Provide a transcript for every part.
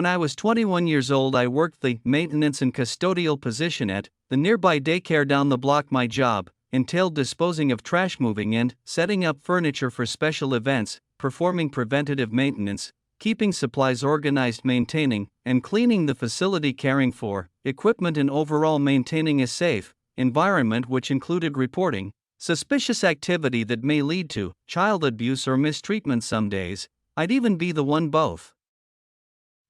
When I was 21 years old, I worked the maintenance and custodial position at the nearby daycare down the block. My job entailed disposing of trash, moving and setting up furniture for special events, performing preventative maintenance, keeping supplies organized, maintaining and cleaning the facility, caring for equipment, and overall maintaining a safe environment, which included reporting suspicious activity that may lead to child abuse or mistreatment. Some days, I'd even be the one both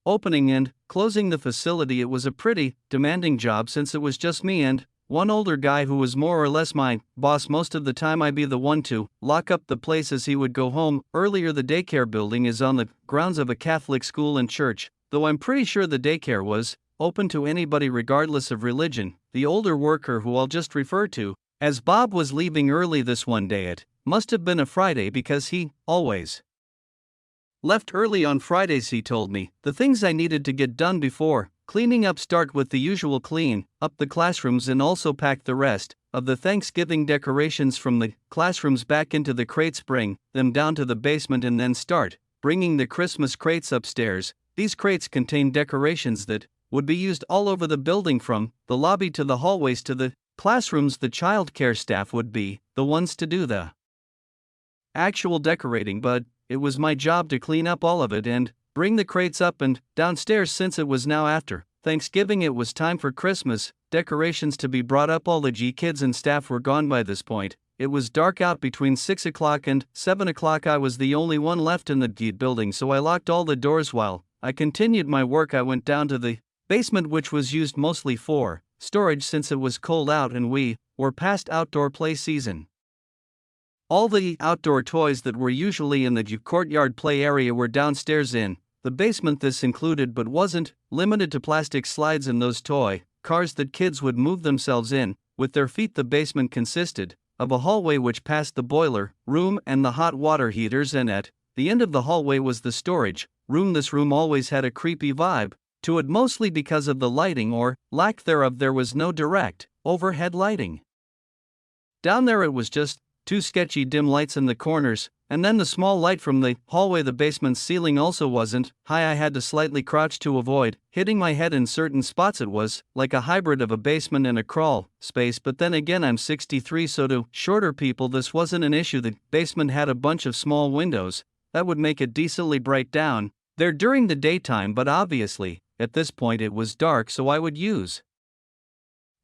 opening and closing the facility. It was a pretty demanding job since it was just me and one older guy who was more or less my boss. Most of the time I'd be the one to lock up the place as he would go home earlier. The daycare building is on the grounds of a Catholic school and church, though I'm pretty sure the daycare was open to anybody regardless of religion. The older worker, who I'll just refer to as Bob, was leaving early this one day. It must have been a Friday because he always left early on Fridays. He told me the things I needed to get done before cleaning up: start with the usual clean up the classrooms and also pack the rest of the Thanksgiving decorations from the classrooms back into the crates, bring them down to the basement, and then start bringing the Christmas crates upstairs. These crates contain decorations that would be used all over the building, from the lobby to the hallways to the classrooms. The child care staff would be the ones to do the actual decorating, but it was my job to clean up all of it and bring the crates up and downstairs. Since it was now after Thanksgiving, it was time for Christmas decorations to be brought up. All the kids and staff were gone by this point. It was dark out between 6 o'clock and 7 o'clock. I was the only one left in the building, so I locked all the doors. While I continued my work, I went down to the basement, which was used mostly for storage since it was cold out and we were past outdoor play season. All the outdoor toys that were usually in the courtyard play area were downstairs in the basement. This included, but wasn't limited to, plastic slides and those toy cars that kids would move themselves in with their feet. The basement consisted of a hallway which passed the boiler room and the hot water heaters, and at the end of the hallway was the storage room. This room always had a creepy vibe to it, mostly because of the lighting or lack thereof. There was no direct overhead lighting down there. It was just two sketchy dim lights in the corners, and then the small light from the hallway. The basement's ceiling also wasn't high. I had to slightly crouch to avoid hitting my head in certain spots. It was like a hybrid of a basement and a crawl space, but then again, I'm 63, so to shorter people this wasn't an issue. The basement had a bunch of small windows that would make it decently bright down there during the daytime, but obviously at this point it was dark, so I would use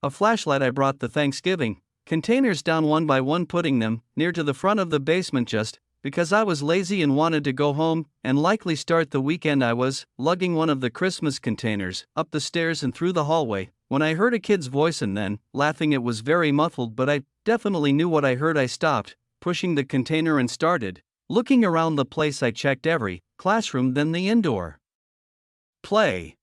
a flashlight. I brought the Thanksgiving containers down one by one, putting them near to the front of the basement just because I was lazy and wanted to go home and likely start the weekend. I was lugging one of the Christmas containers up the stairs and through the hallway when I heard a kid's voice and then laughing. It was very muffled, but I definitely knew what I heard. I stopped pushing the container and started looking around the place. I checked every classroom, then the indoor play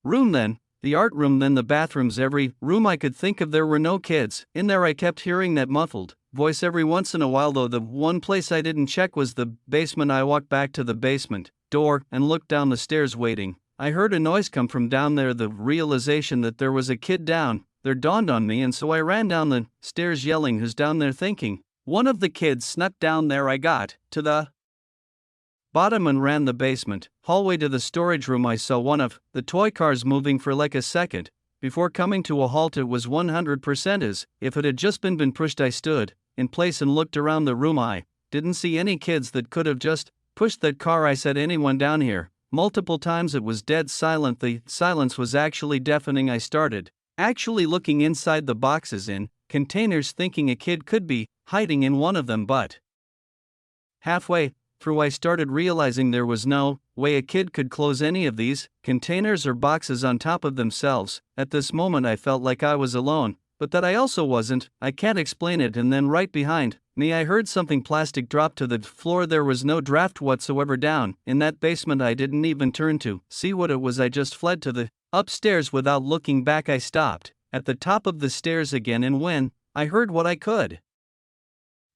room, then the art room, then the bathrooms. Every room I could think of. There were no kids in there. I kept hearing that muffled voice every once in a while, though. The one place I didn't check was the basement. I walked back to the basement door and looked down the stairs, waiting. I heard a noise come from down there. The realization that there was a kid down there dawned on me, and so I ran down the stairs yelling, "Who's down there?" thinking one of the kids snuck down there. I got to the bottom and ran the basement hallway to the storage room. I saw one of the toy cars moving for like a second before coming to a halt. It was 100% as if it had just been pushed. I stood in place and looked around the room. I didn't see any kids that could have just pushed that car. I said, "Anyone down here?" multiple times. It was dead silent. The silence was actually deafening. I started actually looking inside the boxes in containers, thinking a kid could be hiding in one of them, but halfway through I started realizing there was no way a kid could close any of these containers or boxes on top of themselves. At this moment I felt like I was alone, but that I also wasn't. I can't explain it. And then right behind me I heard something plastic drop to the floor. There was no draft whatsoever down in that basement. I didn't even turn to see what it was. I just fled to the upstairs without looking back. I stopped at the top of the stairs again, and when I heard what I could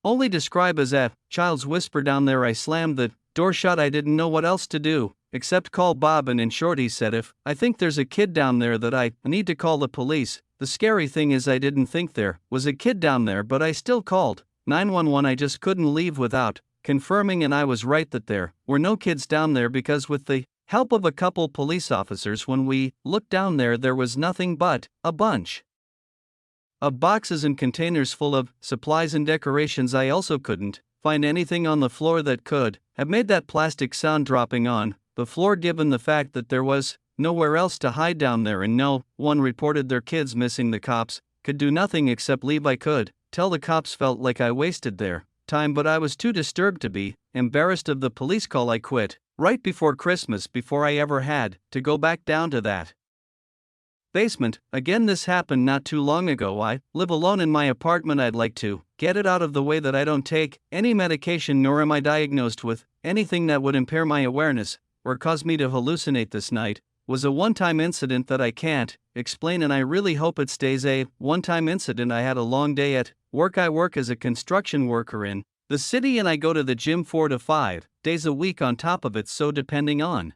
only describe as a child's whisper down there, I slammed the door shut. I didn't know what else to do except call Bob, and in short he said, "If I think there's a kid down there, that I need to call the police." The scary thing is I didn't think there was a kid down there, but I still called 911. I just couldn't leave without confirming, and I was right that there were no kids down there, because with the help of a couple police officers. When we looked down there was nothing but a bunch of boxes and containers full of supplies and decorations. I also couldn't find anything on the floor that could have made that plastic sound dropping on the floor, given the fact that there was nowhere else to hide down there, and no one reported their kids missing. The cops could do nothing except leave. I could tell the cops felt like I wasted their time, but I was too disturbed to be embarrassed of the police call. I quit right before Christmas, before I ever had to go back down to that basement again. This happened not too long ago. I live alone in my apartment. I'd like to get it out of the way that I don't take any medication, nor am I diagnosed with anything that would impair my awareness or cause me to hallucinate. This night was a one-time incident that I can't explain, and I really hope it stays a one-time incident. I had a long day at work. I work as a construction worker in the city, and I go to the gym 4 to 5 days a week on top of it, so depending on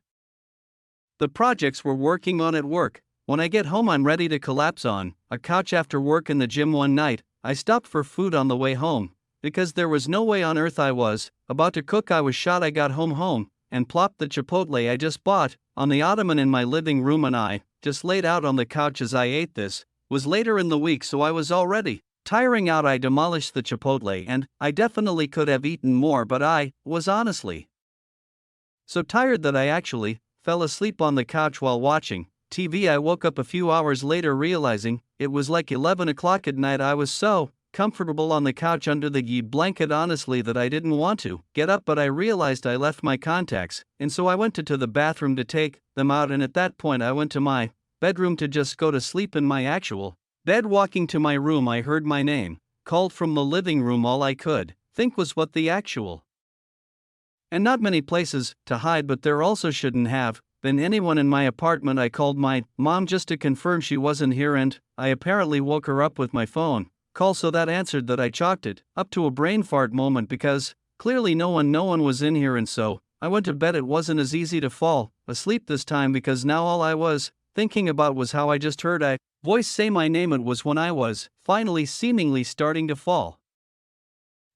the projects we're working on at work, when I get home I'm ready to collapse on a couch after work. In the gym one night, I stopped for food on the way home because there was no way on earth I was about to cook. I was shot. I got home and plopped the Chipotle I just bought on the ottoman in my living room, and I just laid out on the couch as I ate. This was later in the week, so I was already tiring out. I demolished the Chipotle, and I definitely could have eaten more, but I was honestly so tired that I actually fell asleep on the couch while watching TV. I woke up a few hours later realizing it was like 11 o'clock at night. I was so comfortable on the couch under the blanket, honestly, that I didn't want to get up, but I realized I left my contacts, and so I went to the bathroom to take them out, and at that point I went to my bedroom to just go to sleep in my actual bed. Walking to my room, I heard my name called from the living room. All I could think was what the actual, and not many places to hide, but there also shouldn't have been anyone in my apartment. I called my mom just to confirm she wasn't here, and I apparently woke her up with my phone call, so that answered that. I chalked it up to a brain fart moment because clearly no one was in here, and so I went to bed. It wasn't as easy to fall asleep this time because now all I was thinking about was how I just heard a voice say my name. It was when I was finally seemingly starting to fall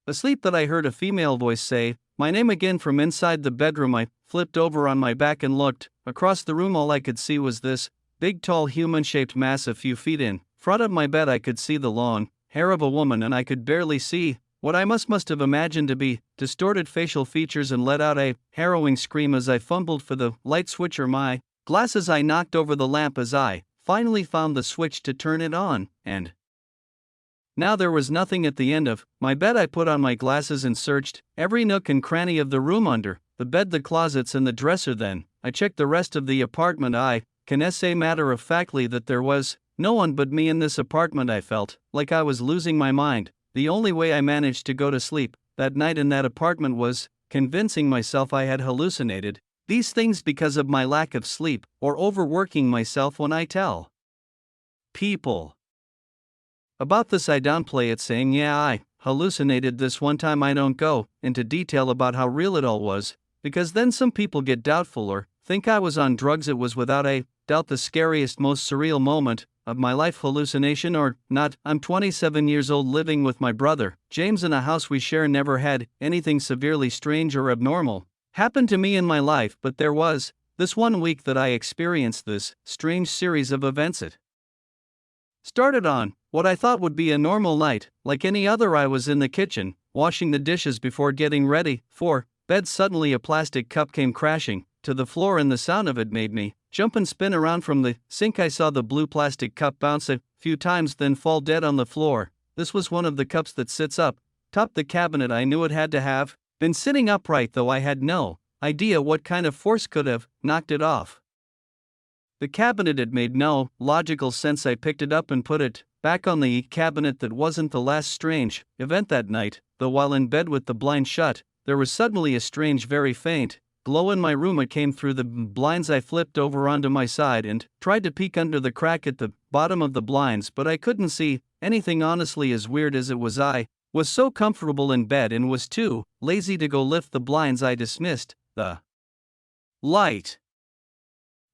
asleep that I heard a female voice say my name again from inside the bedroom. I flipped over on my back and looked across the room. All I could see was this big, tall, human-shaped mass a few feet in front of my bed. I could see the long hair of a woman, and I could barely see what I must have imagined to be distorted facial features, and let out a harrowing scream as I fumbled for the light switch or my glasses. I knocked over the lamp as I finally found the switch to turn it on, and now there was nothing at the end of my bed. I put on my glasses and searched every nook and cranny of the room, under the bed, the closets, and the dresser. Then I checked the rest of the apartment. I can say matter-of-factly that there was no one but me in this apartment. I felt like I was losing my mind. The only way I managed to go to sleep that night in that apartment was convincing myself I had hallucinated these things because of my lack of sleep, or overworking myself. When I tell people about this, I downplay it, saying, yeah, I hallucinated this one time. I don't go into detail about how real it all was, because then some people get doubtful or think I was on drugs. It was without a doubt the scariest, most surreal moment of my life. Hallucination or not, I'm 27 years old, living with my brother James in a house we share. Never had anything severely strange or abnormal happen to me in my life, but there was this one week that I experienced this strange series of events. It started on what I thought would be a normal night, like any other. I was in the kitchen, washing the dishes before getting ready for bed. Suddenly a plastic cup came crashing to the floor, and the sound of it made me jump and spin around from the sink. I saw the blue plastic cup bounce a few times, then fall dead on the floor. This was one of the cups that sits up top the cabinet. I knew it had to have been sitting upright, though I had no idea what kind of force could have knocked it off the cabinet. It made no logical sense. I picked it up and put it back on the cabinet. That wasn't the last strange event that night, though. While in bed with the blind shut, there was suddenly a strange, very faint glow in my room. It came through the blinds. I flipped over onto my side and tried to peek under the crack at the bottom of the blinds, but I couldn't see anything. Honestly, as weird as it was, I was so comfortable in bed and was too lazy to go lift the blinds. I dismissed the light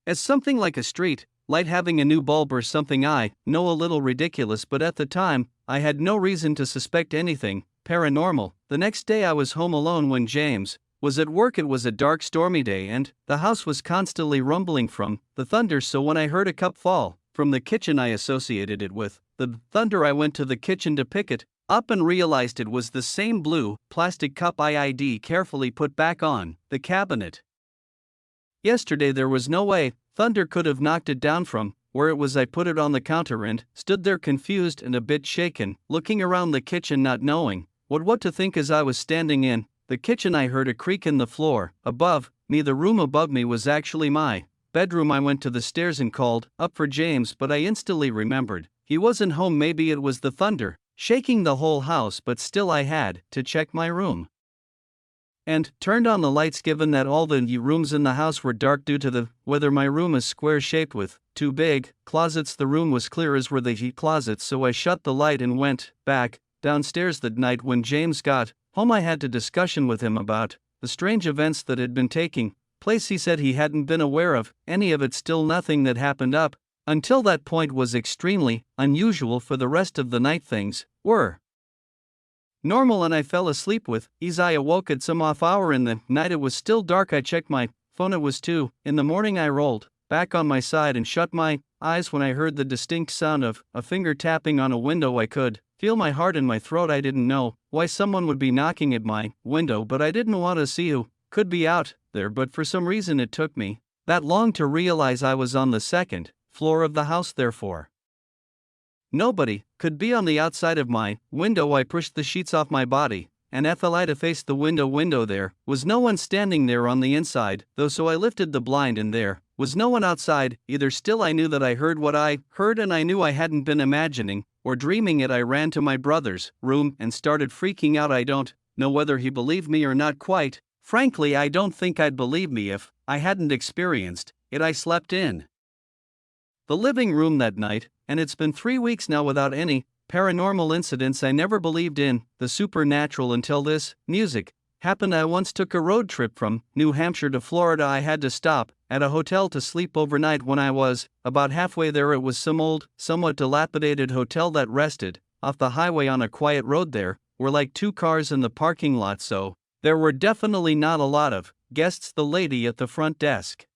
as something like a street light having a new bulb or something. I know, a little ridiculous, but at the time, I had no reason to suspect anything paranormal. The next day I was home alone when James Was at work. It was a dark, stormy day, and the house was constantly rumbling from the thunder. So when I heard a cup fall from the kitchen, I associated it with the thunder. I went to the kitchen to pick it up and realized it was the same blue plastic cup I carefully put back on the cabinet. Yesterday there was no way thunder could have knocked it down from where it was. I put it on the counter and stood there confused and a bit shaken, looking around the kitchen not knowing what to think. As I was standing in the kitchen, I heard a creak in the floor above me. The room above me was actually my bedroom. I went to the stairs and called up for James, but I instantly remembered he wasn't home. Maybe it was the thunder shaking the whole house, but still I had to check my room and turned on the lights. Given that all the rooms in the house were dark due to the weather, my room is square shaped with two big closets. The room was clear, as were the heat closets, so I shut the light and went back downstairs. That night when James got home, I had a discussion with him about the strange events that had been taking place. He said he hadn't been aware of any of it. Still, nothing that happened up until that point was extremely unusual. For the rest of the night, things were normal and I fell asleep with ease. I awoke at some off hour in the night. It was still dark. I checked my phone. It was 2 in the morning. I rolled back on my side and shut my eyes when I heard the distinct sound of a finger tapping on a window. I could feel my heart in my throat. I didn't know why someone would be knocking at my window, but I didn't want to see who could be out there. But for some reason it took me that long to realize I was on the second floor of the house. Therefore, nobody could be on the outside of my window. I pushed the sheets off my body and fell to face the window. There was no one standing there on the inside, though, so I lifted the blind and there was no one outside either. Still, I knew that I heard what I heard, and I knew I hadn't been imagining or dreaming it. I ran to my brother's room and started freaking out. I don't know whether he believed me or not. Quite frankly, I don't think I'd believe me if I hadn't experienced it. I slept in the living room that night, and it's been 3 weeks now without any paranormal incidents. I never believed in the supernatural until this music happened. I once took a road trip from New Hampshire to Florida. I had to stop at a hotel to sleep overnight. When I was about halfway there, it was some old, somewhat dilapidated hotel that rested off the highway on a quiet road. There were like 2 cars in the parking lot, so there were definitely not a lot of guests. The lady at the front desk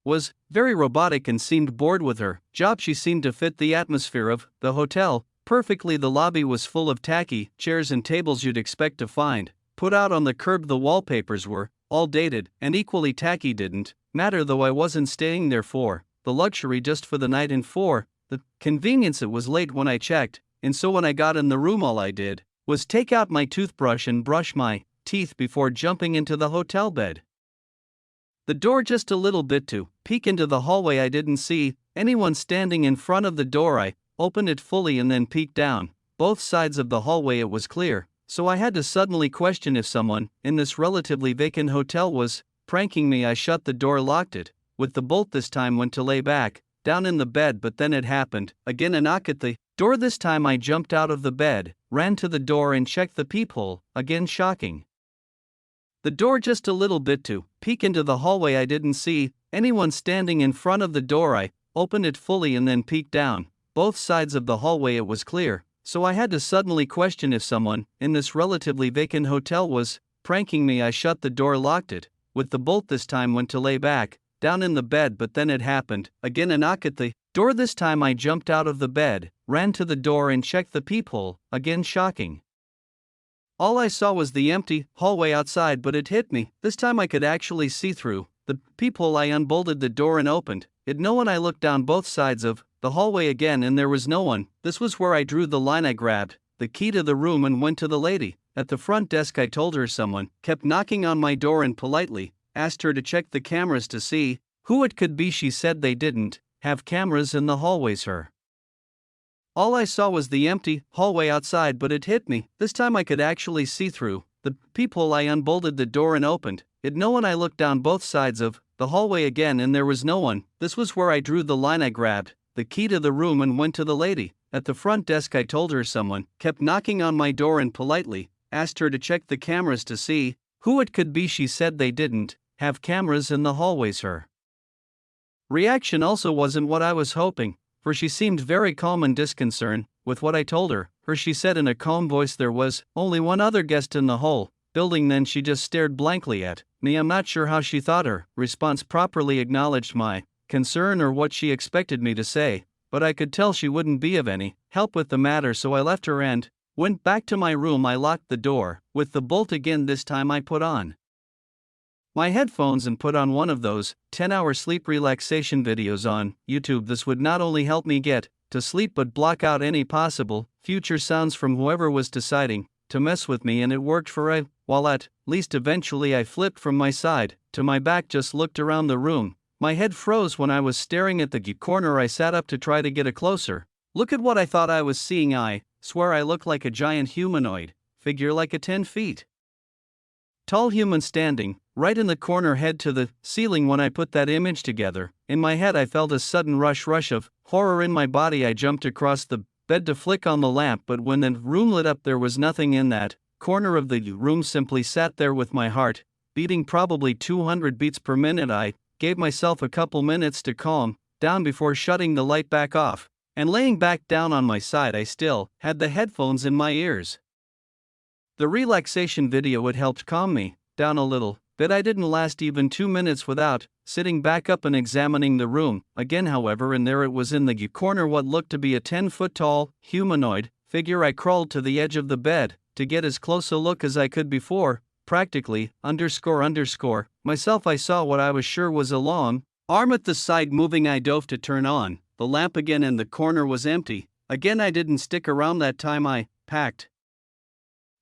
was very robotic and seemed bored with her job. She seemed to fit the atmosphere of the hotel perfectly. The lobby was full of tacky chairs and tables you'd expect to find put out on the curb. The wallpapers were all dated and equally tacky. Didn't matter though, I wasn't staying there for the luxury, just for the night and for the convenience. It was late when I checked, and so when I got in the room, all I did was take out my toothbrush and brush my teeth before jumping into the hotel bed. The door just a little bit to peek into the hallway. I didn't see anyone standing in front of the door. I opened it fully and then peeked down both sides of the hallway. It was clear, so I had to suddenly question if someone in this relatively vacant hotel was pranking me. I shut the door, locked it with the bolt this time, went to lay back down in the bed, but then it happened again. A knock at the door. This time I jumped out of the bed, ran to the door and checked the peephole. Again, shocking. The door just a little bit to peek into the hallway. I didn't see anyone standing in front of the door. I opened it fully and then peeked down both sides of the hallway. It was clear, so I had to suddenly question if someone in this relatively vacant hotel was pranking me. I shut the door, locked it with the bolt this time, went to lay back down in the bed, but then it happened again. A knock at the door. This time I jumped out of the bed, ran to the door and checked the peephole. Again, shocking. All I saw was the empty hallway outside, but it hit me. This time I could actually see through the peephole. I unbolted the door and opened it. No one. I looked down both sides of the hallway again, and there was no one. This was where I drew the line. I grabbed the key to the room and went to the lady at the front desk. I told her someone kept knocking on my door and politely asked her to check the cameras to see who it could be. She said they didn't have cameras in the hallways. All I saw was the empty hallway outside, but it hit me. This time I could actually see through the peephole. I unbolted the door and opened it. No one. I looked down both sides of the hallway again, and there was no one. This was where I drew the line. I grabbed the key to the room and went to the lady at the front desk. I told her someone kept knocking on my door and politely asked her to check the cameras to see who it could be. She said they didn't have cameras in the hallways. Her reaction also wasn't what I was hoping, for she seemed very calm and disconcerted with what I told her. She said in a calm voice there was only one other guest in the whole building. Then she just stared blankly at me. I'm not sure how she thought her response properly acknowledged my concern or what she expected me to say, but I could tell she wouldn't be of any help with the matter, so I left her and went back to my room. I locked the door with the bolt again. This time I put on my headphones and put on one of those 10-hour sleep relaxation videos on YouTube. This would not only help me get to sleep but block out any possible future sounds from whoever was deciding to mess with me, and it worked for a while at least. Eventually I flipped from my side to my back, just looked around the room. My head froze when I was staring at the corner. I sat up to try to get a closer look at what I thought I was seeing. I swear I looked like a giant humanoid figure, like a 10 feet tall human standing right in the corner, head to the ceiling. When I put that image together in my head, I felt a sudden rush of horror in my body. I jumped across the bed to flick on the lamp, but when the room lit up, there was nothing in that corner of the room. Simply sat there with my heart beating probably 200 beats per minute. I gave myself a couple minutes to calm down before shutting the light back off and laying back down on my side. I still had the headphones in my ears. The relaxation video had helped calm me down a little bit. I didn't last even 2 minutes without sitting back up and examining the room again, however, and there it was in the corner, what looked to be a 10-foot tall humanoid figure. I crawled to the edge of the bed to get as close a look as I could before practically underscore myself. I saw what I was sure was a long arm at the side moving. I dove to turn on the lamp again, and the corner was empty again. I didn't stick around that time. I packed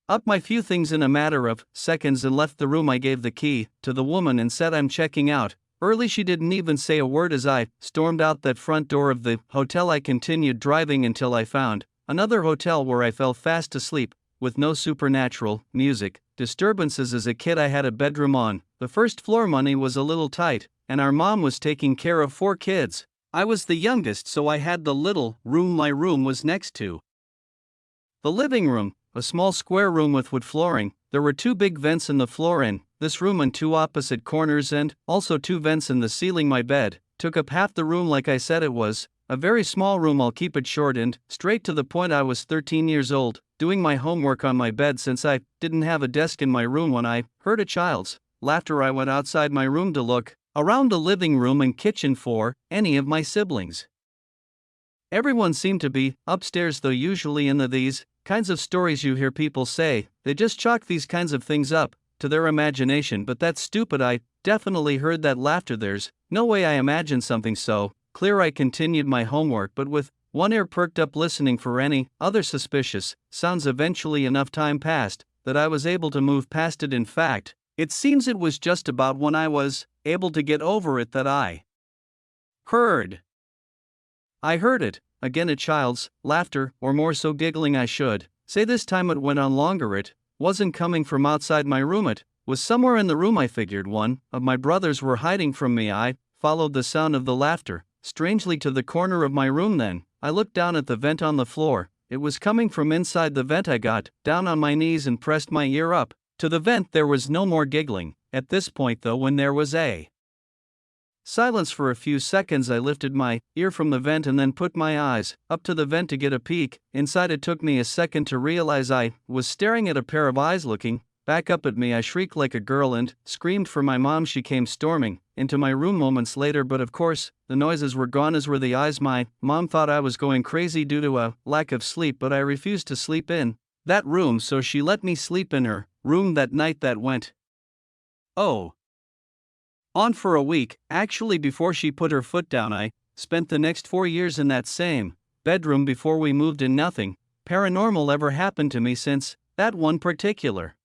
up my few things in a matter of seconds and left the room. I gave the key to the woman and said I'm checking out early. She didn't even say a word as I stormed out that front door of the hotel. I continued driving until I found another hotel where I fell fast asleep with no supernatural music disturbances. As a kid, I had a bedroom on the first floor. Money was a little tight, and our mom was taking care of 4 kids. I was the youngest, so I had the little room. My room was next to the living room, a small square room with wood flooring. There were 2 big vents in the floor in this room and 2 opposite corners, and also 2 vents in the ceiling. My bed took up half the room. Like I said, it was a very small room. I'll keep it short and straight to the point. I was 13 years old, doing my homework on my bed since I didn't have a desk in my room when I heard a child's laughter. I went outside my room to look around the living room and kitchen for any of my siblings. Everyone seemed to be upstairs, though usually in these kinds of stories you hear people say they just chalk these kinds of things up to their imagination, but that's stupid. I definitely heard that laughter. There's no way I imagined something so clear. I continued my homework, but with one ear perked up, listening for any other suspicious sounds. Eventually enough time passed that I was able to move past it. In fact, it seems it was just about when I was able to get over it that I heard it again, a child's laughter, or more so giggling I should say. This time it went on longer. It wasn't coming from outside my room, it was somewhere in the room. I figured one of my brothers were hiding from me. I followed the sound of the laughter strangely to the corner of my room. Then I looked down at the vent on the floor. It was coming from inside the vent. I got down on my knees and pressed my ear up to the vent. There was no more giggling at this point, though. When there was a silence for a few seconds, I lifted my ear from the vent and then put my eyes up to the vent to get a peek inside. It took me a second to realize I was staring at a pair of eyes looking back up at me. I shrieked like a girl and screamed for my mom. She came storming into my room moments later, but of course, the noises were gone, as were the eyes. My mom thought I was going crazy due to a lack of sleep, but I refused to sleep in that room, so she let me sleep in her room that night. That went on for a week, actually. Before she put her foot down, I spent the next 4 years in that same bedroom before we moved in. Nothing paranormal ever happened to me since that one particular